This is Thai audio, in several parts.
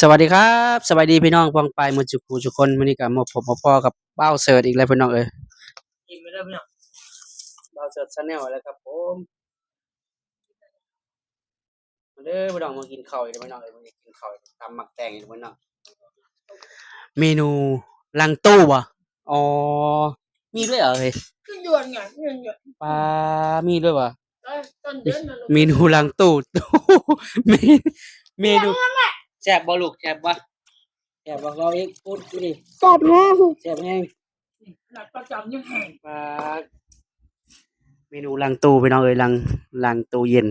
สวัสดีครับสวัสดีพี่น้องปองปายหมดจุกผู้ทุกคนมื้อนี้ก็มาพบมาพ้อกับเบ้าเสิร์ชอีกแล้วพี่น้องเอ้ยกินไปแล้วพี่น้องเบ้าเสิร์ช Channel แล้วครับผมมาเด้อพี่น้องมากินข้าวอีกแล้วพี่น้องเอ้ยมื้อนี้กินข้าวตำบักแตงอีกแล้วพี่น้องเมนูลังตู้บ่อ๋อมีด้วยเหรอเฮ้ยขึ้นยวนไงขึ้นยวนปลามีด้วยบ่ต้นเดือนนะลูกเมนูลังตู้เมเมนูแซ่บบ่ลูกแซ่บบ่แซ่บบ่เราอีกพูดดูดิแซ่บแห้งแซ่บแฮงหลักประจำยังแห้งปลาเมนูลังตู้พี่น้องเอ้ยลังตู้เย็น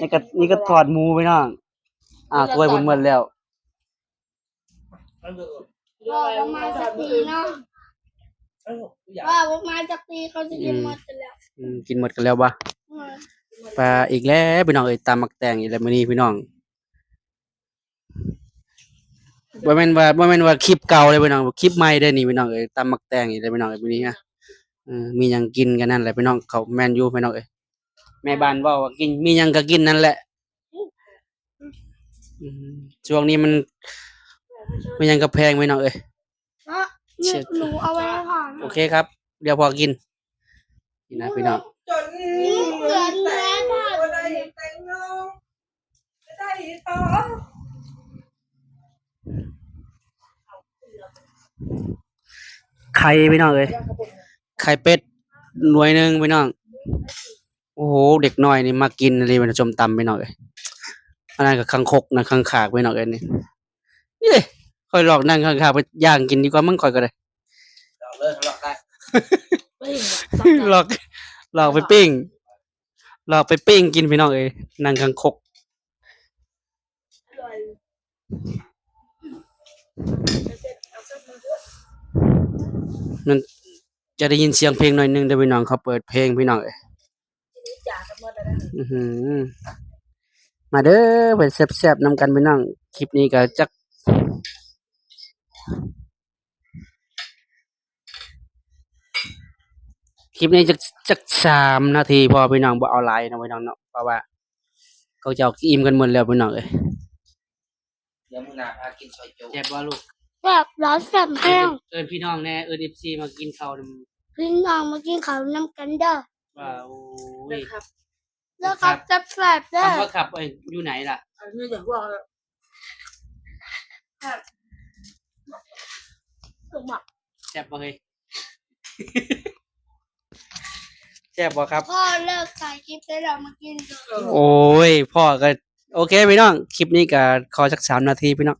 นี่ก็ถอดหมูพี่น้องถ้วยเพิ่นหมดแล้วว่าประมาณสักปีเนาะว่าประมาณสักปีเขาจะกินหมดกันแล้วกินหมดกันแล้วบ่ปลาอีกแล้วพี่น้องเอ้ยตำบักแตงอีกแล้วมื้อนี้พี่น้องบ่แม่นว่าคลิปเก่าเลยพี่น้องคลิปใหม่เด้อนี่พี่น้องเอ้ยตำบักแตงอีกแล้วพี่น้องเอ้ยมื้อนี้ฮะมีหยังกินกันนั่นแหละพี่น้องเขาแม่นอยู่พี่น้องเอ้ยแม่บ้านเว้าว่ากินมีหยังก็กินนั่นแหละช่วงนี้มันหยังก็แพงพี่น้องเอ้ยเนี่ยหนูเอาไว้ก่อนโอเคครับเดี๋ยวพอกินนี่นะพี่น้องจนเหลือแล้วค่ะได้แต่งงานได้ต่อไข่พี่น้องเอ้ยไข่เป็ดหน่วยนึงพี่น้องโอ้โหเด็กน้อยนี่มากินอะไรมันส้มตำพี่น้องเอ้ยอันนั้นก็คังคกนะคังคากพี่น้องเอ้ยนี่เลยค่อยหลอกนั่งคังคากไปย่างกินดีกว่ามึงค่อยก็ได้หลอกเลยหลอกได้หลอกหลอกไปปิ้งหลอกไปปิ้งกินพี่น้องเอ้ยนั่งคังคกมันจะได้ยินเสียงเพลงหน่อยนึงเด้อพี่น้องเขาเปิดเพลงพี่น้องเอ้ยมาเด้อไปแซ่บๆนำกันพี่น้องคลิปนี้ก็จักคลิปนี้จัก3 นาทีพอพี่น้องบ่เอาหลายนะพี่น้องเนาะเพราะว่าเขาจะเอาอิ่มกันหมดแล้วพี่น้องเอ้ยเดี๋ยวมื้อหน้าพากินซอยจุแซ่บบ่ลูกแซ่บร้อนแซ่บแห้งพี่น้องแน่FC มากินข้าวนำพี่น้องมากินข้าวน้ำกันเด้อว่าโอ้ยแล้วครับแซ่บๆเด้อคำว่าขับอยู่ไหนล่ะอันนี้อย่างว่าครับถูกหมักแซ่บบ่เฮ้ยแซ่บบ่ครับพ่อเลิกถ่ายคลิปแล้วเรามากินกันโอ้ยพ่อก็โอเคพี่น้องคลิปนี้ก็ขอสัก3 นาทีพี่น้อง